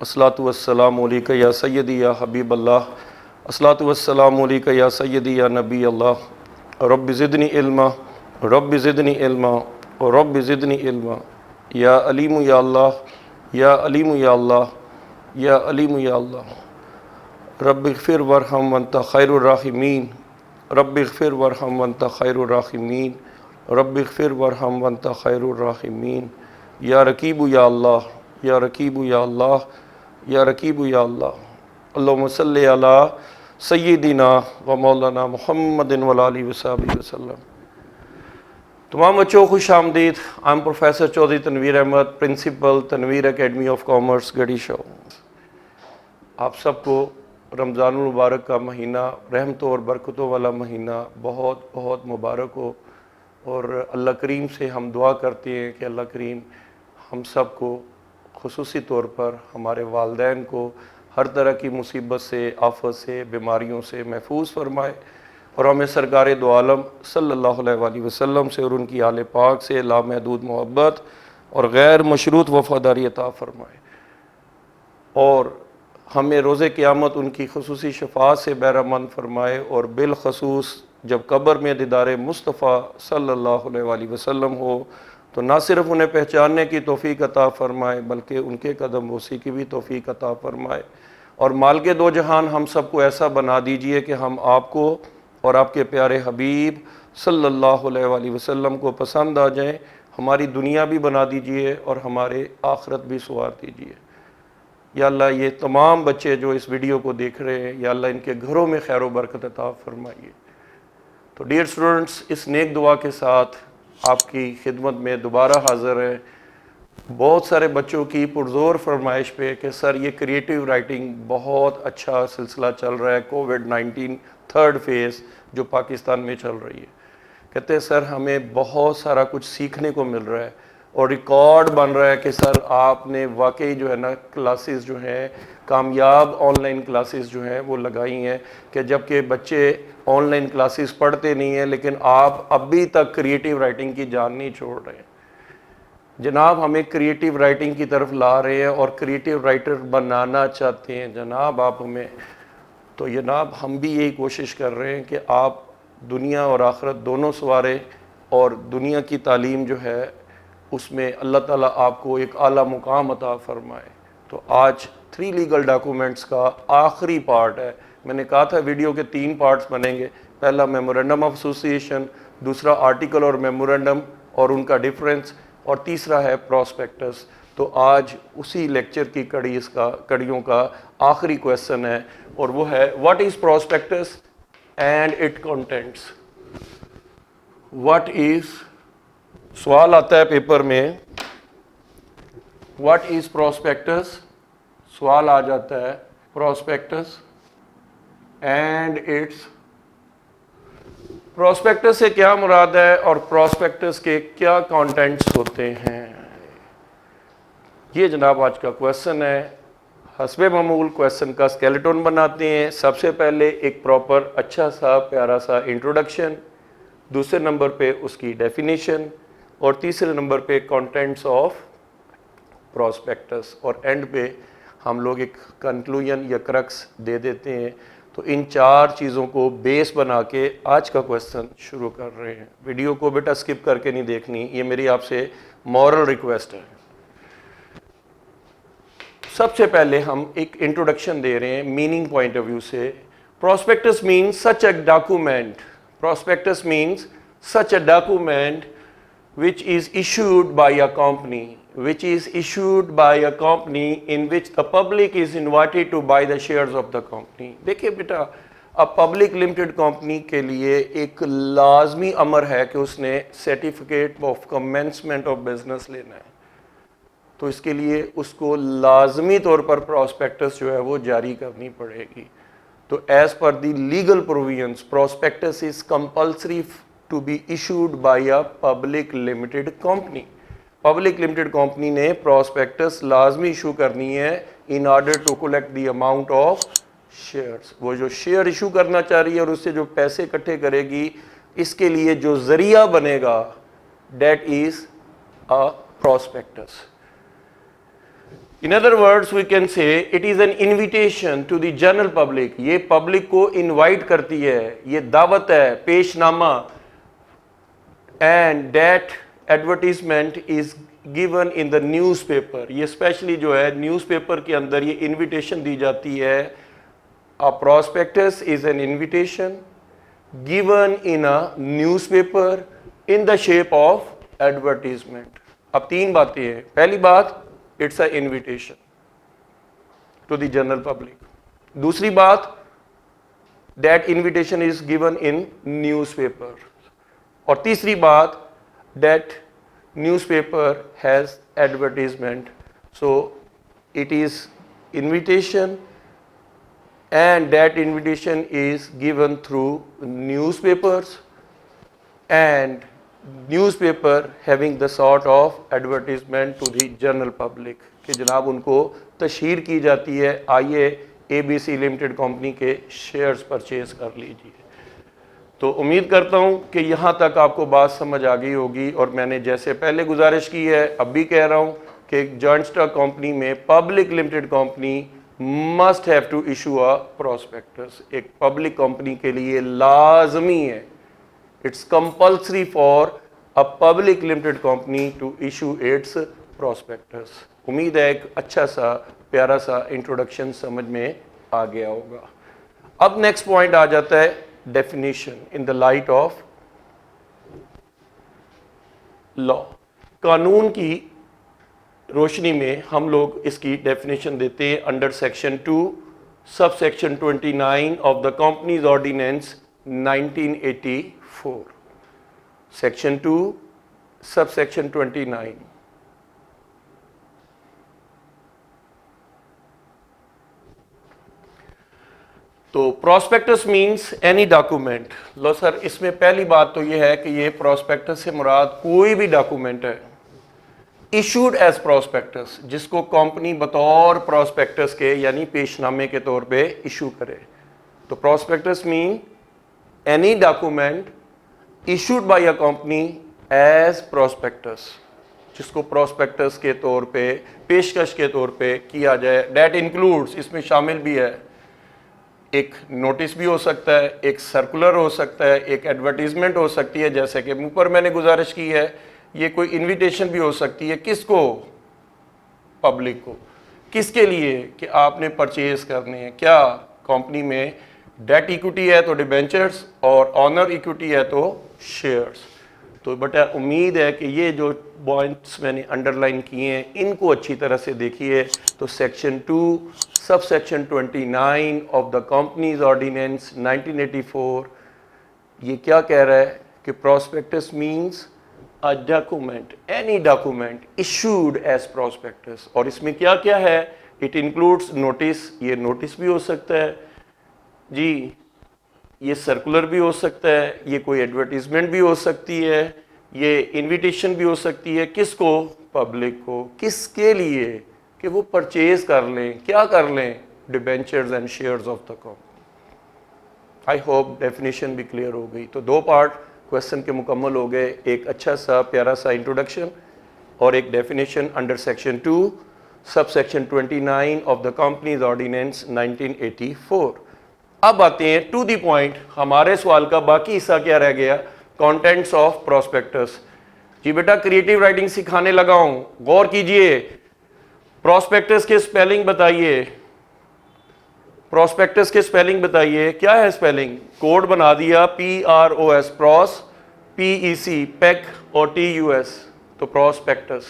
अस्सलातु वस्सलामु अलैका या सय्यदी या हबीब अल्लाह, अस्सलातु वस्सलामु अलैका या सय्यदी या नबी अल्लाह। Rabbi ज़िदनी इल्मा, rabbi ज़िदनी इल्मा, rabbi ज़िदनी इल्मा। या अलीमु या अल्लाह, या अलीमु या अल्लाह, या अलीमु या अल्लाह। रब्बिग़फिर वरहम वअन्ता खैरुर राहिमीन, रब्बिग़फिर वरहम वअन्ता खैरुर राहिमीन, रब्बिग़फिर वरहम वअन्ता खैरुर राहिमीन। या रकीबु या अल्लाह, या रकीबु या अल्लाह, या रकीबु या अल्लाह। अल्लाहुम्मा सल्लि अला सय्यिदिना व मौलाना मुहम्मदिन व आलिहि वसहबिहि वसल्लम। तमाम बच्चों खुश आमदीद। I am professor Chaudhry Tanveer Ahmad, principal Tanveer academy of commerce Garhi Shahu. आप सबको रमज़ान मुबारक का महीना, रहमतों और बरकतों वाला महीना बहुत बहुत मुबारक हो। और अल्लाह करीम से हम दुआ करते हैं कि अल्लाह करीम हम सब को खुसूसी तौर पर हमारे वालिदैन को हर तरह की मुसीबत से, आफत से, बीमारियों से महफूज फरमाए और हमें सरकार दो आलम सल्लल्लाहु अलैहि वसल्लम से और उनकी आले पाक से लामहदूद मोहब्बत और गैर मशरूत वफ़ादारी अता फरमाए और हमें रोज़े क़यामत उनकी खुसूसी शफ़ाअत से बहरामंद फरमाए और बिलखसूस जब कब्र में दीदार मुस्तफ़ा सल्लल्लाहु अलैहि वसल्लम हो तो ना सिर्फ उन्हें पहचानने की तौफ़ीक अता फ़रमाए बल्कि उनके कदम बोसी की भी तौफ़ीक अता फ़रमाए। और मालिक दो जहान हम सबको ऐसा बना दीजिए कि हम आपको और आपके प्यारे हबीब सल्लल्लाहु अलैहि वसल्लम को पसंद आ जाएं। हमारी दुनिया भी बना दीजिए और हमारे आखिरत भी सवार दीजिए। या अल्लाह ये तमाम बच्चे जो इस वीडियो को देख रहे हैं, या अल्लाह इनके घरों में खैर बरकत अता फरमाइए। तो डियर स्टूडेंट्स, इस नेक दुआ के साथ आपकी खिदमत में दोबारा हाज़िर है। बहुत सारे बच्चों की पुरज़ोर फरमाइश पे कि सर ये क्रिएटिव राइटिंग बहुत अच्छा सिलसिला चल रहा है, कोविड-19 थर्ड फेज़ जो पाकिस्तान में चल रही है। कहते हैं सर हमें बहुत सारा कुछ सीखने को मिल रहा है और रिकॉर्ड बन रहा है कि सर आपने वाकई जो है ना क्लासेस जो हैं, कामयाब ऑनलाइन क्लासेस जो हैं वो लगाई हैं कि जबकि बच्चे ऑनलाइन क्लासेस पढ़ते नहीं हैं लेकिन आप अभी तक क्रिएटिव राइटिंग की जान नहीं छोड़ रहे हैं। जनाब हमें क्रिएटिव राइटिंग की तरफ ला रहे हैं और क्रिएटिव राइटर बनाना चाहते हैं जनाब आप हमें। तो जनाब हम भी यही कोशिश कर रहे हैं कि आप दुनिया और आखिरत दोनों सवारे और दुनिया की तालीम जो है उसमें अल्लाह ताला आपको एक आला मुकाम अता फरमाए। तो आज 3 लीगल डॉक्यूमेंट्स का आखिरी पार्ट है। मैंने कहा था वीडियो के 3 पार्ट्स बनेंगे। पहला मेमोरेंडम ऑफ एसोसिएशन, दूसरा आर्टिकल और मेमोरेंडम और उनका डिफरेंस, और तीसरा है प्रॉस्पेक्टस। तो आज उसी लेक्चर की कड़ियों का आखिरी क्वेश्चन है और वो है what is prospectus and it contents. What is, सवाल आता है पेपर में व्हाट इज़ प्रॉस्पेक्टस, सवाल आ जाता है प्रॉस्पेक्टस एंड इट्स, प्रॉस्पेक्टस से क्या मुराद है और प्रॉस्पेक्टस के क्या कंटेंट्स होते हैं। ये जनाब आज का क्वेश्चन है। हस्बे मामूल क्वेश्चन का स्केलेटन बनाते हैं। सबसे पहले एक प्रॉपर अच्छा सा प्यारा सा इंट्रोडक्शन, दूसरे नंबर पे उसकी डेफिनेशन और तीसरे नंबर पे कंटेंट्स ऑफ प्रॉस्पेक्टस और एंड पे हम लोग एक कंक्लूजन या क्रक्स दे देते हैं। तो इन 4 चीज़ों को बेस बना के आज का क्वेश्चन शुरू कर रहे हैं। वीडियो को बेटा स्किप करके नहीं देखनी, ये मेरी आपसे मॉरल रिक्वेस्ट है। सबसे पहले हम एक इंट्रोडक्शन दे रहे हैं मीनिंग पॉइंट ऑफ व्यू से। Prospectus means such a document, prospectus means such a document which is issued by a company, which is issued by a company in which the public is invited to buy the shares of the company। देखिए बेटा, अब public limited company के लिए एक लाजमी अमर है कि उसने certificate of commencement of business लेना है। तो इसके लिए उसको लाजमी तौर पर प्रॉस्पेक्टस जो है वो जारी करनी पड़ेगी। तो as per the legal provisions prospectus is compulsory to be issued by a public limited company। Public limited company ने प्रॉस्पेक्टस लाजमी इशू करनी है in order to collect the amount of shares. वो जो शेयर इशू करना चाह रही है और उससे जो पैसे इकट्ठे करेगी, इसके लिए जो जरिया बनेगा that is a prospectus. In other words we can say it is an invitation to the general public, ये पब्लिक को इनवाइट करती है, ये दावत है, पेशनामा, and that advertisement is given in the newspaper, ये स्पेशली जो है न्यूज़पेपर के अंदर ये इनविटेशन दी जाती है। A prospectus is an invitation given in a newspaper in the shape of advertisement. अब तीन बातें हैं। पहली बात, it's a invitation to the general public. दूसरी बात, that invitation is given in newspaper. और तीसरी बात, that newspaper has advertisement, so it is invitation and that invitation is given through newspapers and newspaper having the sort of advertisement to the general public कि जनाब उनको तशहीर की जाती है, आइए ABC लिमिटेड कंपनी के शेयर्स परचेज कर लीजिए। तो उम्मीद करता हूं कि यहां तक आपको बात समझ आ गई होगी, और मैंने जैसे पहले गुजारिश की है अब भी कह रहा हूं कि एक जॉइंट स्टॉक कंपनी में public limited company must have to issue a prospectus. एक पब्लिक कंपनी के लिए लाजमी है, it's compulsory for a public limited company to issue its prospectus. उम्मीद है एक अच्छा सा प्यारा सा इंट्रोडक्शन समझ में आ गया होगा। अब नेक्स्ट पॉइंट आ जाता है definition in the light of law. कानून की रोशनी में हम लोग इसकी डेफिनेशन देते हैं under section 2 sub section 29 of the companies ordinance 1984। Section 2 sub section 29। तो प्रोस्पेक्टस मींस एनी डॉक्यूमेंट। लो सर, इसमें पहली बात तो ये है कि ये प्रोस्पेक्टस से मुराद कोई भी डॉक्यूमेंट है इशूड एज प्रोस्पेक्टस, जिसको कंपनी बतौर प्रोस्पेक्टस के यानी पेशनामे के तौर पे इशू करे। तो prospectus mean any document issued by a company as prospectus, जिसको प्रोस्पेक्टस के तौर पे पेशकश के तौर पे किया जाए। दैट इंक्लूड्स, इसमें शामिल भी है, एक नोटिस भी हो सकता है, एक सर्कुलर हो सकता है, एक एडवर्टीजमेंट हो सकती है, जैसे कि ऊपर मैंने गुजारिश की है, ये कोई इनविटेशन भी हो सकती है। किसको? पब्लिक को। किसके लिए? कि आपने परचेज करने हैं। क्या? कंपनी में डेट इक्विटी है तो डिबेंचर्स, और ऑनर इक्विटी है तो शेयर्स। तो बेटा उम्मीद है कि ये जो पॉइंट्स मैंने अंडरलाइन किए हैं इनको अच्छी तरह से देखिए। तो section 2 sub section 29 of the companies ordinance 1984 ये क्या कह रहा है कि prospectus means a document, any document issued as prospectus. और इसमें क्या क्या है? इट इंक्लूड्स नोटिस, ये नोटिस भी हो सकता है जी, ये सर्कुलर भी हो सकता है, ये कोई एडवर्टीजमेंट भी हो सकती है, ये इनविटेशन भी हो सकती है। किसको? पब्लिक को। किसके लिए? कि वो परचेज कर लें। क्या कर लें? Debentures and shares of the company. I hope definition भी क्लियर हो गई। तो दो पार्ट क्वेश्चन के मुकम्मल हो गए, एक अच्छा सा प्यारा सा इंट्रोडक्शन और एक definition under section 2 sub section 29 of the companies ordinance 1984। अब आते हैं टू दी पॉइंट। हमारे सवाल का बाकी हिस्सा क्या रह गया? Contents of prospectus. जी बेटा क्रिएटिव राइटिंग सिखाने लगा हूं, गौर कीजिए। प्रोस्पेक्टस के स्पेलिंग बताइए, प्रोस्पेक्टस के स्पेलिंग बताइए। क्या है स्पेलिंग? कोड बना दिया, PROS प्रोस, PEC पेक और TUS, तो प्रोस्पेक्टस।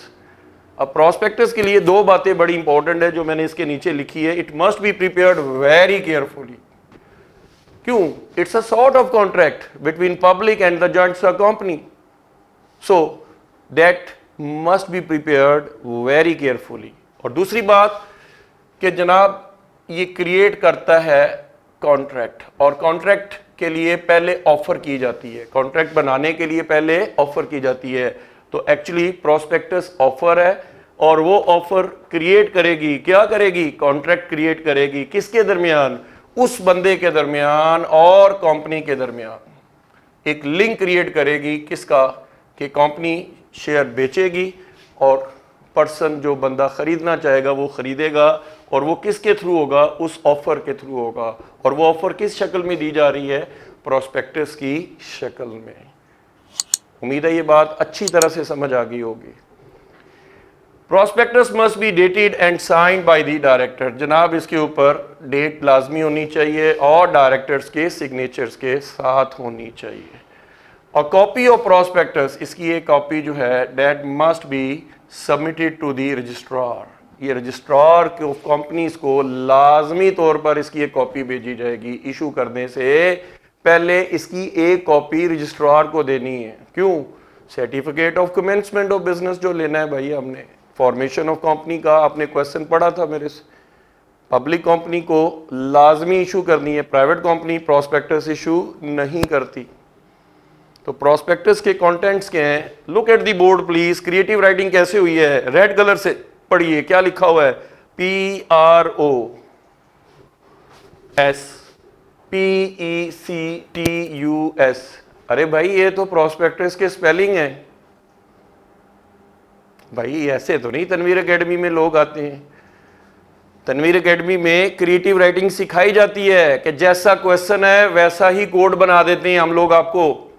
अब प्रोस्पेक्टस के लिए दो बातें बड़ी इंपॉर्टेंट है जो मैंने इसके नीचे लिखी है। It must be prepared very carefully. क्यों? It's a sort of contract between public and the joint stock company, so that must be prepared very carefully. और दूसरी बात कि जनाब ये क्रिएट करता है कॉन्ट्रैक्ट, और कॉन्ट्रैक्ट के लिए पहले ऑफर की जाती है। कॉन्ट्रैक्ट बनाने के लिए पहले ऑफर की जाती है। तो एक्चुअली प्रोस्पेक्टस ऑफर है, और वो ऑफर क्रिएट करेगी, क्या करेगी? कॉन्ट्रैक्ट क्रिएट करेगी। किसके दरमियान? उस बंदे के दरमियान और कंपनी के दरमियान एक लिंक क्रिएट करेगी। किसका? कि कंपनी शेयर बेचेगी और पर्सन, जो बंदा खरीदना चाहेगा वो खरीदेगा, और वो किसके थ्रू होगा? उस ऑफर के थ्रू होगा। और वो ऑफर किस शक्ल में दी जा रही है? प्रोस्पेक्टस की शक्ल में। उम्मीद है ये बात अच्छी तरह से समझ आ गई होगी। Prospectus must be dated and signed by the director. जनाब इसके ऊपर डेट लाजमी होनी चाहिए और डायरेक्टर्स के सिग्नेचर्स के साथ होनी चाहिए। और कॉपी ऑफ प्रोस्पेक्टस, इसकी एक कॉपी जो है that must be submitted to the registrar. ये रजिस्ट्रार को कंपनीज को लाजमी तौर पर इसकी एक कॉपी भेजी जाएगी। इशू करने से पहले इसकी एक कॉपी रजिस्ट्रार को देनी है। क्यों? Certificate of commencement of business जो लेना है भाई, हमने फॉर्मेशन ऑफ कंपनी का आपने क्वेश्चन पढ़ा था मेरे से। पब्लिक कंपनी को लाजमी इशू करनी है, प्राइवेट कंपनी प्रोस्पेक्टस इशू नहीं करती। तो प्रोस्पेक्टस के कंटेंट्स क्या हैं? Look at the board please. Creative writing कैसे हुई है? रेड कलर से पढ़िए, क्या लिखा हुआ है? PROSPECTUS। अरे भाई ये तो प्रोस्पेक्टस के स्पेलिंग है भाई, ऐसे तो नहीं तनवीर एकेडमी में लोग आते हैं। तनवीर एकेडमी में क्रिएटिव राइटिंग सिखाई जाती है कि जैसा क्वेश्चन है वैसा ही कोड बना देते हैं हम लोग आपको।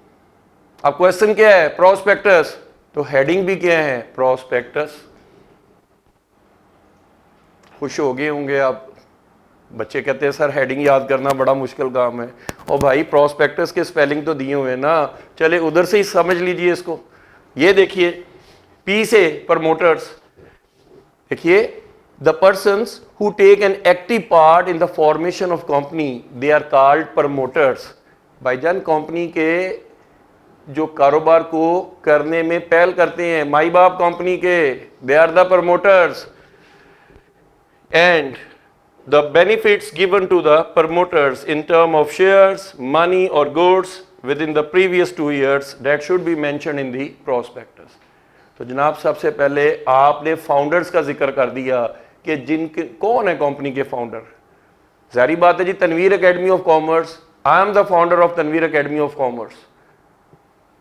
अब क्वेश्चन क्या है? प्रोस्पेक्टस, तो हेडिंग भी क्या है? प्रोस्पेक्टस। खुश हो गए होंगे आप। बच्चे कहते हैं सर हेडिंग याद करना बड़ा मुश्किल काम है। और भाई प्रोस्पेक्टस के स्पेलिंग तो दिए हुए हैं ना, चले उधर से ही समझ लीजिए इसको। ये देखिए, पी से प्रमोटर्स। देखिए, the persons who take an active part in the formation of company they are called promoters. भाईजान कंपनी के जो कारोबार को करने में पहल करते हैं, माई बाप कंपनी के, they are the promoters. And the benefits given to the promoters in term of shares, money or goods within the previous 2 years that should be mentioned in the prospectus। तो जनाब सबसे पहले आपने फाउंडर्स का जिक्र कर दिया कि जिनके कौन है कंपनी के फाउंडर। जारी बात है जी, Tanveer academy of commerce, I am the founder of Tanveer academy of commerce,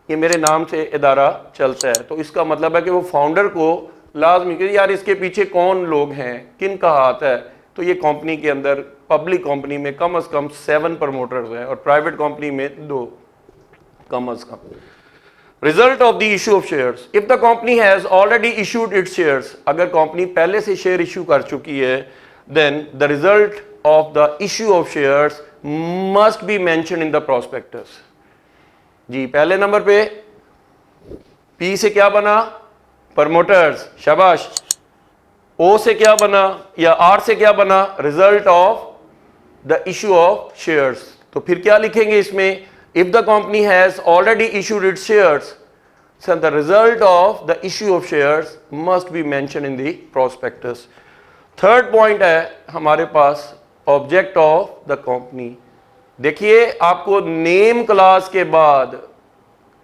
ये मेरे नाम से इदारा चलता है। तो इसका मतलब है कि वो फाउंडर को लाजमी कि यार इसके पीछे कौन लोग हैं, किन का हाथ है। तो ये कंपनी के अंदर पब्लिक कंपनी में कम से कम 7 प्रमोटर्स हैं और प्राइवेट कंपनी में 2 कम से कम। Result of the issue of shares, if the company has already issued its shares, अगर कंपनी पहले से शेयर इशू कर चुकी है, then the result of the issue of shares must be mention in the prospectus. जी पहले number पे P से क्या बना? प्रमोटर्स, शाबाश। ओ से क्या बना या आर से क्या बना? Result of the issue of shares. तो फिर क्या लिखेंगे इसमें? If the company has already issued its shares, so the result of the issue of shares must be mention in the prospectus. Third point है हमारे पास ऑब्जेक्ट ऑफ द कंपनी। देखिए आपको name class के बाद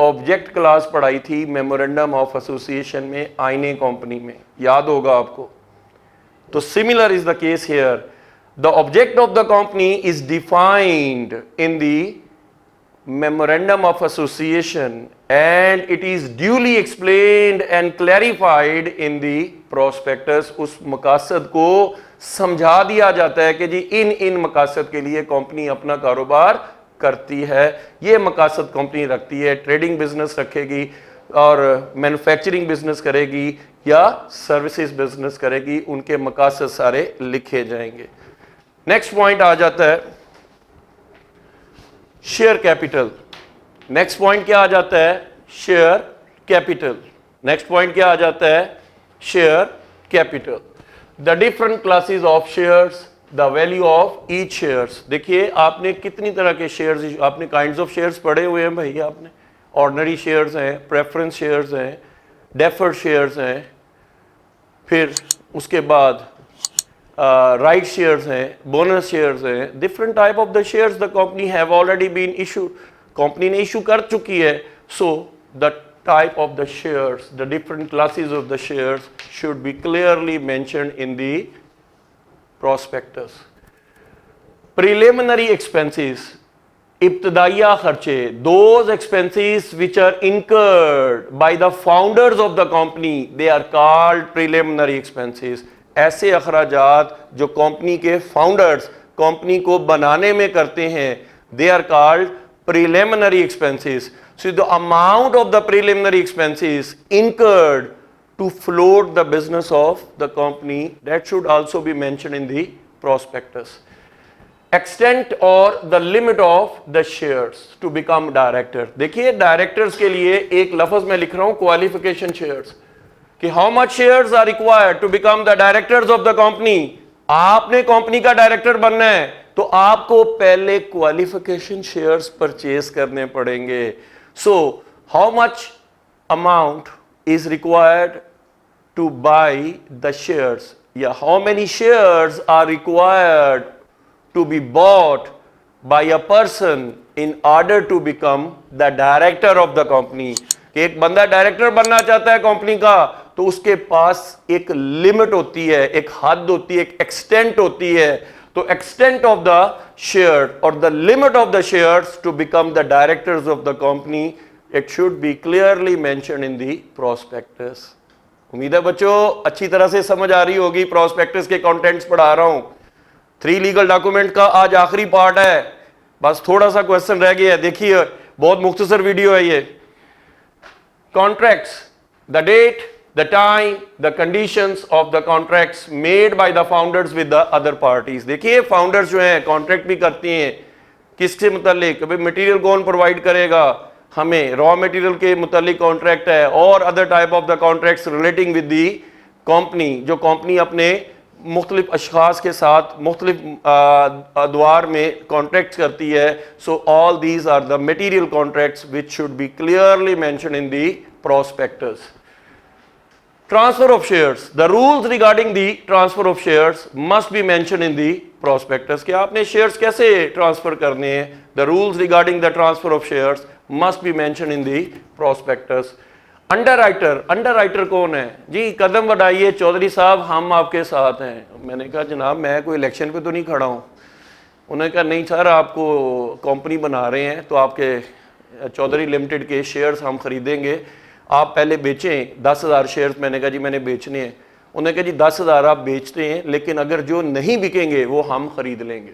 ऑब्जेक्ट क्लास पढ़ाई थी memorandum of association में, आईने कंपनी में, याद होगा आपको। तो similar is the case here. The object of the company is defined in the memorandum of association and it is duly explained and clarified in the prospectus. उस मकासद को समझा दिया जाता है कि जी इन मकासद के लिए कंपनी अपना कारोबार करती है। ये मकासद कंपनी रखती है, ट्रेडिंग बिजनेस रखेगी और मैन्युफैक्चरिंग बिजनेस करेगी या सर्विसेज बिजनेस करेगी, उनके मकासद सारे लिखे जाएंगे। नेक्स्ट पॉइंट आ जाता है शेयर कैपिटल। नेक्स्ट पॉइंट क्या आ जाता है? Share capital. नेक्स्ट पॉइंट क्या आ जाता है? Share capital. The different classes of shares, the value of each shares. देखिए आपने कितनी तरह के शेयर्स, आपने काइंड्स ऑफ शेयर्स पढ़े हुए हैं भाई। आपने ऑर्डिनरी शेयर्स हैं, प्रेफरेंस शेयर्स हैं, डेफर्ड शेयर्स हैं, फिर उसके बाद राइट शेयर्स हैं, बोनस शेयर्स हैं। Different type of the shares the company have already been issued, company ने इशू कर चुकी है। So the type of the shares, the different classes of the shares should be clearly mentioned in the prospectus. Preliminary expenses, इब्तदाइया खर्चे, those expenses which are incurred by the founders of the company they are called preliminary expenses. ऐसे अखराजात जो company के founders company को बनाने में करते हैं, they are called preliminary expenses. So the amount of the preliminary expenses incurred to float the business of the company, that should also be mentioned in the prospectus. Extent or the limit of the shares to become director। देखिए directors के लिए एक लफ्ज मैं लिख रहा हूं qualification shares, कि how much shares are required to become the directors of the company. आपने कंपनी का डायरेक्टर बनना है तो आपको पहले क्वालिफिकेशन शेयर्स परचेज करने पड़ेंगे। So how much amount is required to buy the shares, या how many shares are required to be bought by a person in order to become the director of the company। कि एक बंदा director बनना चाहता है company का तो उसके पास एक लिमिट होती है, एक हद होती है, एक एक्सटेंट होती है। तो एक्सटेंट ऑफ द शेयर और the limit of the shares to become the directors of the company, it should be clearly mentioned in the prospectus। उम्मीद है बच्चों अच्छी तरह से समझ आ रही होगी। प्रोस्पेक्टस के कंटेंट्स पढ़ा रहा हूं। 3 लीगल डॉक्यूमेंट का आज आखिरी पार्ट है, बस थोड़ा सा क्वेश्चन रह गया है। देखिए बहुत मुख्तसर वीडियो है ये। Contracts, the date, the time, the conditions of the contracts made by the founders with the other parties. देखिए फाउंडर्स जो हैं कॉन्ट्रैक्ट भी करती हैं, किससे मुतालिक, मटेरियल कौन प्रोवाइड करेगा हमें, रॉ मटेरियल के मुतालिक कॉन्ट्रैक्ट है, और other type of the contracts relating with the company, जो कंपनी अपने मुख्तलिफ अशखास के साथ मुख्तलिफ अदवार में कॉन्ट्रैक्ट करती है। So all these are the material contracts which should be clearly mention in the prospectus. Transfer of shares, the rules regarding the transfer of shares must be mentioned in the prospectus। कि आपने shares कैसे transfer करने हैं, the rules regarding the transfer of shares must be mentioned in the prospectus। Underwriter, underwriter कौन है जी? कदम बढ़ाइए चौधरी साहब, हम आपके साथ हैं। मैंने कहा जनाब मैं कोई इलेक्शन पे तो नहीं खड़ा हूँ। उन्होंने कहा नहीं सर, आपको कंपनी बना रहे हैं तो आपके चौधरी लिमिटेड के शेयर्स हम खरीदेंगे, आप पहले बेचें 10,000 शेयर्स। मैंने कहा जी मैंने बेचने हैं। उन्होंने कहा जी 10,000 आप बेचते हैं, लेकिन अगर जो नहीं बिकेंगे वो हम खरीद लेंगे।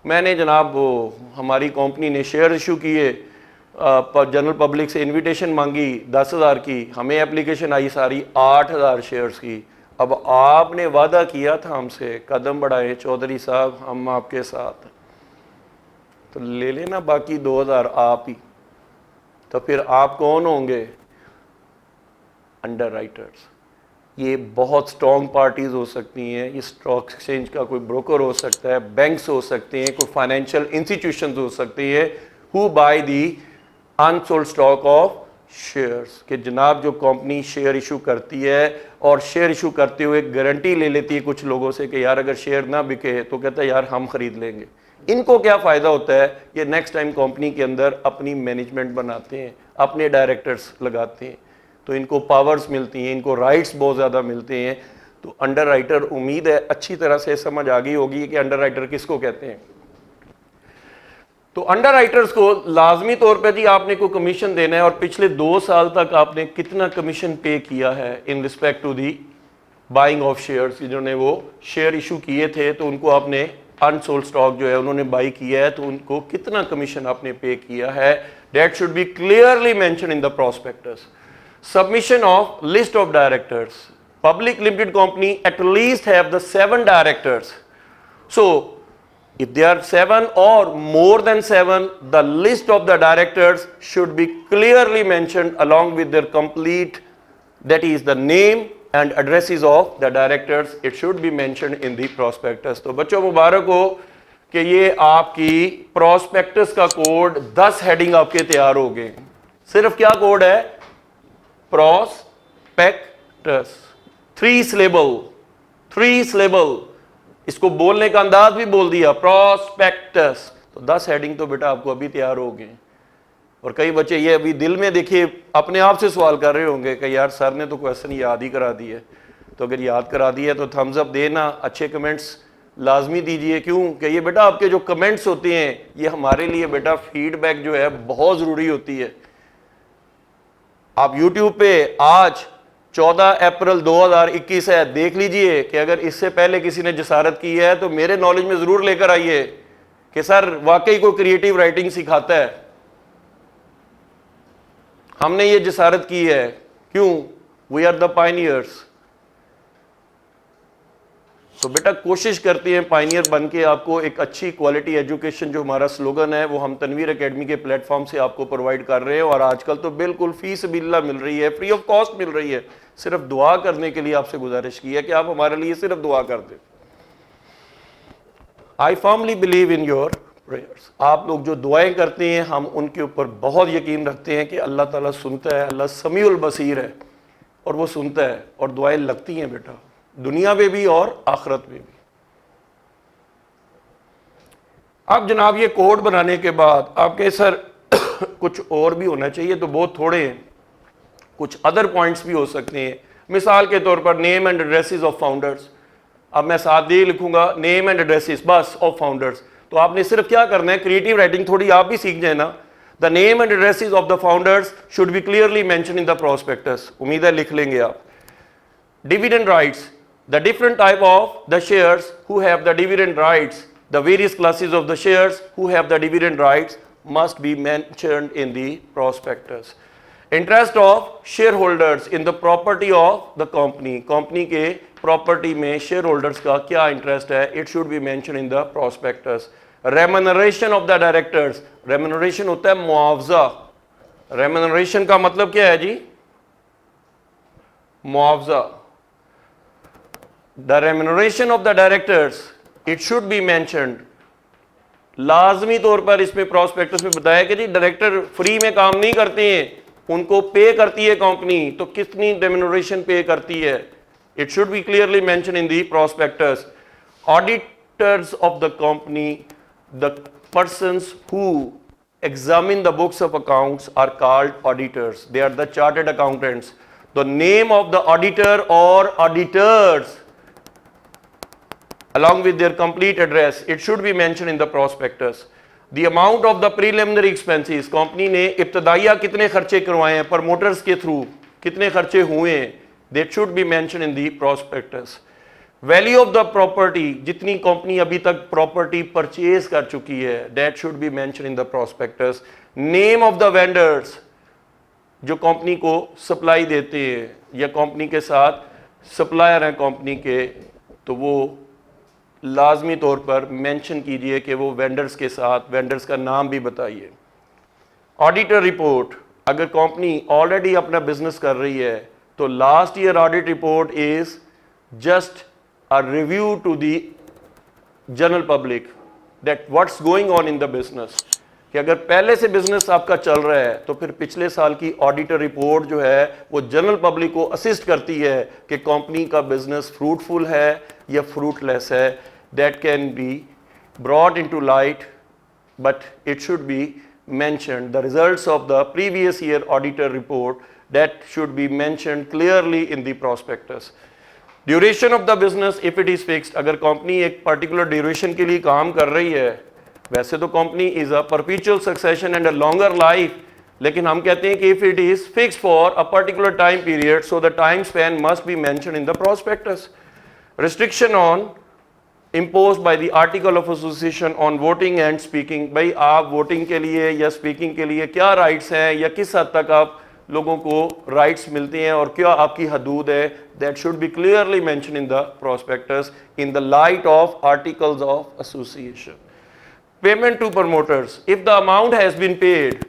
मैंने जनाब वो हमारी कंपनी ने शेयर इशू किए, जनरल पब्लिक से इनविटेशन मांगी 10,000 की, हमें एप्लीकेशन आई सारी 8,000 शेयर्स की। अब आपने वादा किया था हमसे, कदम बढ़ाए चौधरी साहब हम आपके साथ, तो ले लेना बाकी 2,000 आप ही। तो फिर आप कौन होंगे? अंडरराइटर्स। ये बहुत स्ट्रॉन्ग पार्टीज हो सकती हैं, ये स्टॉक एक्सचेंज का कोई ब्रोकर हो सकता है, बैंक्स हो सकते हैं, कोई फाइनेंशियल इंस्टीट्यूशंस हो सकती है, who by the unsold stock of shares. कि जनाब जो कंपनी शेयर इशू करती है और शेयर इशू करते हुए गारंटी ले लेती है कुछ लोगों से कि यार अगर शेयर ना बिके तो कहता है यार हम खरीद लेंगे। इनको क्या फ़ायदा होता है? ये नेक्स्ट टाइम कंपनी के अंदर अपनी मैनेजमेंट बनाते हैं, अपने डायरेक्टर्स लगाते हैं, तो इनको पावर्स मिलती हैं, इनको राइट्स बहुत ज़्यादा मिलते हैं। तो अंडरराइटर, उम्मीद है अच्छी तरह से समझ आ गई होगी कि अंडरराइटर किसको कहते हैं। तो अंडरराइटर्स को लाजमी तौर पे जी आपने कोई कमीशन देना है, और पिछले 2 साल तक आपने कितना कमीशन पे किया है in respect to the buying of shares. जिन्होंने वो शेयर इशू किए थे तो उनको आपने अनसोल्ड स्टॉक जो है उन्होंने बाई किया है, तो उनको कितना कमीशन आपने पे किया है, that should be clearly mention in the prospectus. Submission of list of directors. Public limited company at least have the 7 directors. So, if there are 7 or more than 7, the list of the directors should be clearly mentioned along with their complete, that is the name and addresses of the directors. It should be mentioned in the prospectus. तो बच्चों मुबारक हो कि ये आपकी prospectus का code 10 heading आपके तैयार हो गए। सिर्फ क्या कोड है? प्रोस्पेक्टस। 3 सिलेबल, इसको बोलने का अंदाज भी बोल दिया, प्रोस्पेक्टस। तो 10 हेडिंग तो बेटा आपको अभी तैयार हो गए। और कई बच्चे ये अभी दिल में देखिए अपने आप से सवाल कर रहे होंगे कि यार सर ने तो क्वेश्चन याद ही करा दिए। तो अगर याद करा दिया तो थम्स अप देना, अच्छे कमेंट्स लाजमी दीजिए। क्यों कि ये बेटा आपके जो कमेंट्स होते हैं ये हमारे लिए बेटा फीडबैक जो है बहुत ज़रूरी होती है। आप YouTube पे आज 14 अप्रैल 2021 है, देख लीजिए कि अगर इससे पहले किसी ने जसारत की है तो मेरे नॉलेज में ज़रूर लेकर आइए कि सर वाकई कोई क्रिएटिव राइटिंग सिखाता है। हमने ये जसारत की है। क्यों? We are the pioneers. तो बेटा कोशिश करते हैं पायनियर बन के आपको एक अच्छी क्वालिटी एजुकेशन, जो हमारा स्लोगन है वो हम तनवीर एकेडमी के प्लेटफॉर्म से आपको प्रोवाइड कर रहे हैं। और आजकल तो बिल्कुल फीस बिल्ला मिल रही है, फ्री ऑफ कॉस्ट मिल रही है। सिर्फ दुआ करने के लिए आपसे गुजारिश की है कि आप हमारे लिए सिर्फ दुआ कर दें। I firmly believe in your prayers. आप लोग जो दुआएं करते हैं हम उनके ऊपर बहुत यकीन रखते हैं कि अल्लाह ताला सुनता है। अल्लाह समीउल बसीर है और वो सुनता है और दुआएं लगती हैं बेटा, दुनिया में भी और आखिरत में भी। अब जनाब ये कोड बनाने के बाद आपके सर कुछ और भी होना चाहिए तो बहुत थोड़े हैं, कुछ अदर पॉइंट्स भी हो सकते हैं। मिसाल के तौर पर name and addresses of founders. अब मैं साथ ही लिखूंगा नेम एंड एड्रेसेस बस ऑफ फाउंडर्स। तो आपने सिर्फ क्या करना है, क्रिएटिव राइटिंग थोड़ी आप भी सीख जाए ना। The name and addresses of the founders should be clearly mention in the prospectus. उम्मीद है लिख लेंगे आप। Dividend rights, the different type of the shares who have the dividend rights, the various classes of the shares who have the dividend rights must be mentioned in the prospectus. Interest of shareholders in the property of the company, company के property में shareholders का क्या interest है, it should be mentioned in the prospectus. Remuneration of the directors, remuneration होता है मुआवजा। remuneration का मतलब क्या है जी? मुआवजा। The remuneration of the directors, it should be mentioned. लाजमी तौर पर इसमें प्रोस्पेक्टस में बताया कि जी डायरेक्टर फ्री में काम नहीं करते हैं, उनको पे करती है कंपनी, तो कितनी रेम्यूनरेशन पे करती है, it should be clearly mentioned in the prospectus. Auditors of the company, the persons who examine the books of accounts are called auditors. They are the chartered accountants. The name of the auditor or auditors along with their complete address, it should be mentioned in the prospectus. The amount of the preliminary expenses, company ने इब्तदाइया कितने खर्चे करवाए हैं promoters के through, कितने खर्चे हुए हैं, that should be mentioned in the prospectus. Value of the property, जितनी कंपनी अभी तक प्रॉपर्टी परचेज कर चुकी है, that should be mentioned in the prospectus. Name of the vendors, जो कंपनी को सप्लाई देते हैं या कंपनी के साथ सप्लायर हैं कंपनी के, तो वो लाजमी तौर पर मेंशन कीजिए कि वो वेंडर्स के साथ, वेंडर्स का नाम भी बताइए। ऑडिटर रिपोर्ट, अगर कंपनी ऑलरेडी अपना बिजनेस कर रही है तो last year audit report is just a review to the general public that what's going on in the business. कि अगर पहले से बिजनेस आपका चल रहा है तो फिर पिछले साल की ऑडिटर रिपोर्ट जो है वो जनरल पब्लिक को असिस्ट करती है कि कंपनी का बिजनेस फ्रूटफुल है या फ्रूटलेस है। That can be brought into light but it should be mentioned. The results of the previous year auditor report that should be mentioned clearly in the prospectus. Duration of the business if it is fixed, अगर company एक particular duration के लिए काम कर रही है, वैसे तो company is a perpetual succession and a longer life, लेकिन हम कहते हैं कि if it is fix for a particular time period so the time span must be mention in the prospectus. Restriction on imposed by the article of association on voting and speaking. भाई आप voting के लिए या speaking के लिए क्या rights हैं या किस हद तक आप लोगों को राइट्स मिलते हैं और क्या आपकी हदूद है, that should be clearly mention in the prospectus in the light of articles of association. Payment to promoters. If the amount has been paid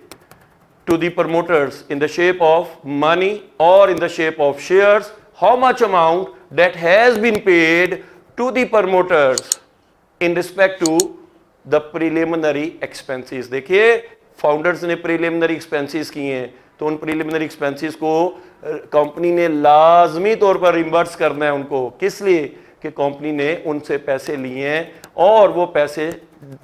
to the promoters in the shape of money or in the shape of shares, how much amount that has been paid to the promoters in respect to the preliminary expenses. देखिए founders ने preliminary expenses किए हैं तो उन preliminary expenses को company ने लाजमी तौर पर रिम्बर्स करना है उनको. किस लिए? कि कंपनी ने उनसे पैसे लिए हैं और वो पैसे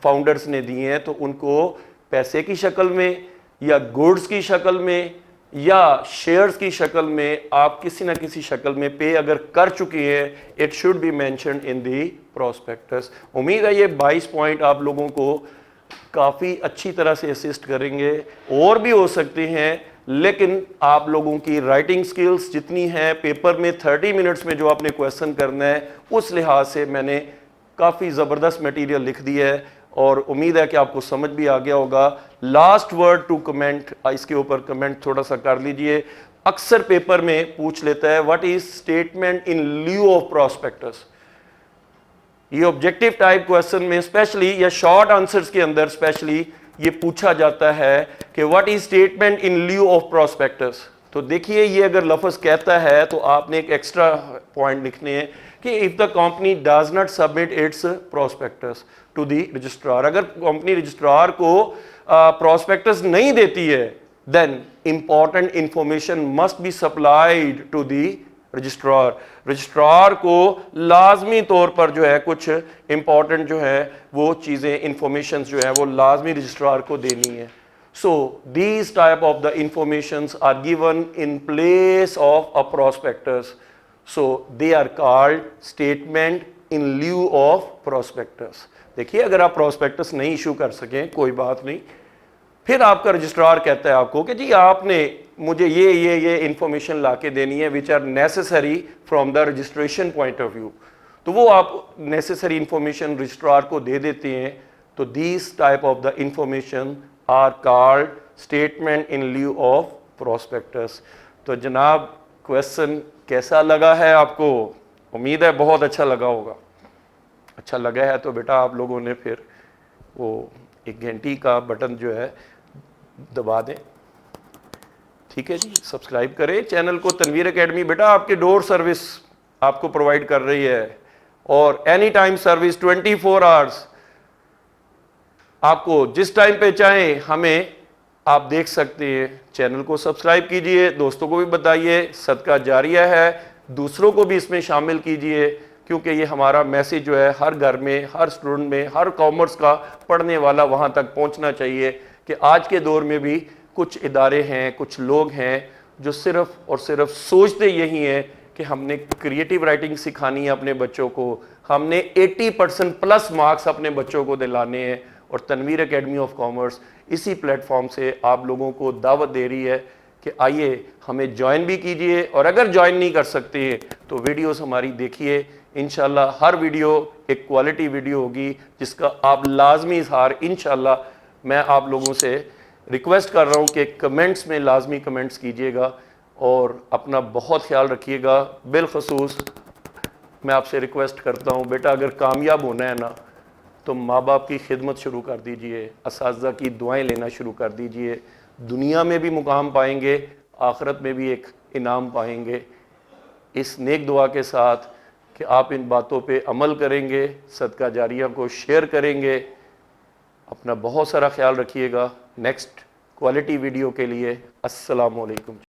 फाउंडर्स ने दिए हैं, तो उनको पैसे की शक्ल में या गुड्स की शक्ल में या शेयर्स की शक्ल में आप किसी ना किसी शक्ल में पे अगर कर चुके हैं, it should be mentioned in the prospectus. उम्मीद है ये 22 पॉइंट आप लोगों को काफ़ी अच्छी तरह से असिस्ट करेंगे। और भी हो सकते हैं, लेकिन आप लोगों की राइटिंग स्किल्स जितनी है, पेपर में 30 मिनट्स में जो आपने क्वेश्चन करना है, उस लिहाज से मैंने काफ़ी ज़बरदस्त मटेरियल लिख दिया है और उम्मीद है कि आपको समझ भी आ गया होगा। लास्ट वर्ड टू कमेंट, इसके ऊपर कमेंट थोड़ा सा कर लीजिए। अक्सर पेपर में पूछ लेता है what is statement in lieu of prospectus. ये ऑब्जेक्टिव टाइप क्वेश्चन में स्पेशली या शॉर्ट आंसर्स के अंदर स्पेशली ये पूछा जाता है कि what is statement in lieu of prospectus. तो देखिए, ये अगर लफ्ज़ कहता है तो आपने एक एक्स्ट्रा पॉइंट लिखने हैं कि if the company does not submit its prospectus to the registrar, अगर कंपनी रजिस्ट्रार को प्रोस्पेक्टस नहीं देती है, then important information must be supplied to the registrar. Registrar को लाजमी तौर पर जो है कुछ इंपॉर्टेंट जो है वो चीज़ें, इंफॉर्मेशन जो है वो लाजमी रजिस्ट्रार को देनी है। So these type of the informations are given in place of a prospectus. So they are called statement in lieu of prospectus. देखिए, अगर आप prospectus नहीं इशू कर सकें कोई बात नहीं, फिर आपका रजिस्ट्रार कहता है आपको कि जी आपने मुझे ये इंफॉर्मेशन ला के देनी है which are necessary from the registration point of view, तो वो आप नेसेसरी इंफॉर्मेशन रजिस्ट्रार को दे देते हैं। तो this type of the information are called statement in lieu of prospectus. तो जनाब, क्वेश्चन कैसा लगा है आपको? उम्मीद है बहुत अच्छा लगा होगा। अच्छा लगा है तो बेटा आप लोगों ने फिर वो एक घंटी का बटन जो है दबा दें, ठीक है जी। सब्सक्राइब करें चैनल को। तनवीर एकेडमी बेटा आपके डोर सर्विस आपको प्रोवाइड कर रही है और एनी टाइम सर्विस 24 आवर्स। आपको जिस टाइम पे चाहें हमें आप देख सकते हैं। चैनल को सब्सक्राइब कीजिए, दोस्तों को भी बताइए, सदका जारिया है, दूसरों को भी इसमें शामिल कीजिए, क्योंकि ये हमारा मैसेज जो है हर घर में, हर स्टूडेंट में, हर कॉमर्स का पढ़ने वाला वहाँ तक पहुँचना चाहिए कि आज के दौर में भी कुछ इदारे हैं, कुछ लोग हैं जो सिर्फ और सिर्फ सोचते यही हैं कि हमने क्रिएटिव राइटिंग सिखानी है अपने बच्चों को, हमने 80% प्लस मार्क्स अपने बच्चों को दिलाने हैं। और तनवीर एकेडमी ऑफ कॉमर्स इसी प्लेटफॉर्म से आप लोगों को दावत दे रही है कि आइए हमें ज्वाइन भी कीजिए, और अगर ज्वाइन नहीं कर सकते हैं तो वीडियोस हमारी देखिए। इंशाल्लाह हर वीडियो एक क्वालिटी वीडियो होगी जिसका आप लाजमी इजहार, इंशाल्लाह मैं आप लोगों से रिक्वेस्ट कर रहा हूँ कि कमेंट्स में लाजमी कमेंट्स कीजिएगा और अपना बहुत ख्याल रखिएगा। बिलखसूस मैं आपसे रिक्वेस्ट करता हूँ बेटा, अगर कामयाब होना है ना तो माँ बाप की खिदमत शुरू कर दीजिए, असातिज़ा की दुआएं लेना शुरू कर दीजिए। दुनिया में भी मुकाम पाएंगे, आखिरत में भी एक इनाम पाएंगे। इस नेक दुआ के साथ कि आप इन बातों पे अमल करेंगे, सदका जारिया को शेयर करेंगे। अपना बहुत सारा ख्याल रखिएगा। नेक्स्ट क्वालिटी वीडियो के लिए अस्सलाम वालेकुम।